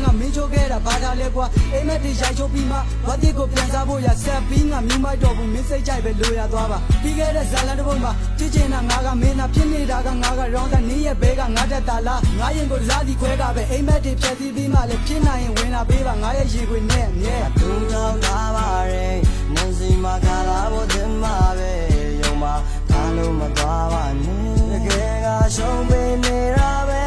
ငါမင်းချိုးခဲ့တာဘာသာလဲကွာအိမ်မက်တွေရိုက်ချိုးပြီးမှဝတ်တိကိုပြန်စားဖို့ရဆက်ပြီးငါမြူးမိုက်တော့ဘူးမင်းစိတ်ကြိုက်ပဲလိုရသွားပါပြီးခဲ့တဲ့ဇာလန်တစ်ပုဒ်မှာကြည့်ချင်တာငါကမင်းသာဖြစ်နေတာကငါကရောင်းတဲ့နင်းရဲ့ဘဲကငါတက်တာလားငါရင်ကိုစားစီခွဲကပဲအိမ်မက်တွေဖြတ်ပြီးမှလည်းဖြစ်နိုင်ရင်ဝင်လာပေးပါငါရဲ့ရေခွေနဲ့အမြဲဒုံထောင်းထားပါရဲ့နန်းစီမှာခါလာဖို့တင်မှာပဲယုံမှာထားလို့မသွားပါနဲ့တကယ်ကရှုံးပေးနေတာပဲ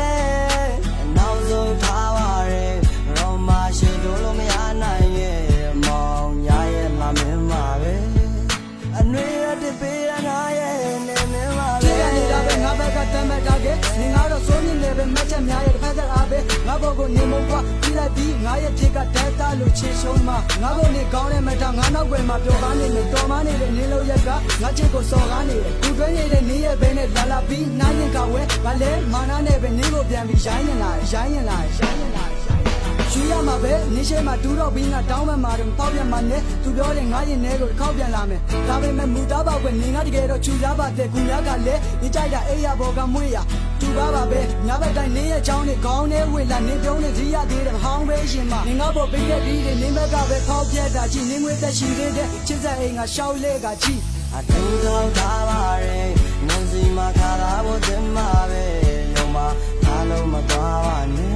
နောက်ဆုံးထားပါရဲ့ရောမရှိတို့လို့မရနိုင်ရဲ့မောင်ရရဲ့လာမင်းမှာပဲအနှွေရတဲ့ပေးရနာရဲ့နေမင်းမှာပဲနေတာပဲငါဘက်ကတမ်းမဲ့တာကနေငါတော့စိုးမြင့်နေပဲမက်ချက်များရဲ့တစ်ဖက်သက်အားပဲငါဘောကိုနေမုံကွာပြီးလိုက်ပြီးငါရဲ့ဖြစ်ကဒက်တာလို့ချေရှုံးမှာငါကိုနေကောင်းတဲ့မတာငါနောက်ွယ်မှာပျော်ကားနေမယ်တော်မနေတဲ့နေလို့ရက်ကငါချစ်ကိုစော်ကားနေတယ်သူတွဲနေတဲ့နေရဲ့ဘဲနဲ့လာပြီးနားရင်ကဝဲဗလဲမာနာနဲ့ပဲနင်းကိုပြန်ပြီးရိုင်းရင်လာယူရမှာပဲနေရှိမှာတူတော့ပြီးငါတောင်းမှမှာတော့ပေါက်ရမှာနဲ့သူပြောတယ်ငါရင်ထဲကိုတစ်ခေါက်ပြန်လာမယ်ဒါပေမဲ့မူသားပေါက်ပဲနေငါတကယ်တော့ချူသားပါတဲ့ကူရကလည်းဒီကြိုက်တာအေးရဘောကမွေးရတူပါပဲညဘက်တိုင်းနေရဲ့ချောင်းနဲ့ခေါင်းနဲ့ဝေလာနေပြုံးနဲ့ဈေးရသေးတယ်ဟောင်းပဲရှင်မနေငါပေါ်ပေးတဲ့ဒီနေဘက်ကပဲဖောက်ပြက်တာကြည့်နေငွေသက်ရှိသေးတဲ့ချစ်စက်အိမ်ကရှောက်လေကကြည့်အဒုံထောင်းထားပါရဲ့နန်းစီမှာခါလာဖို့တင်မှာပဲယုံမှာထားလို့မသွားပါနဲ့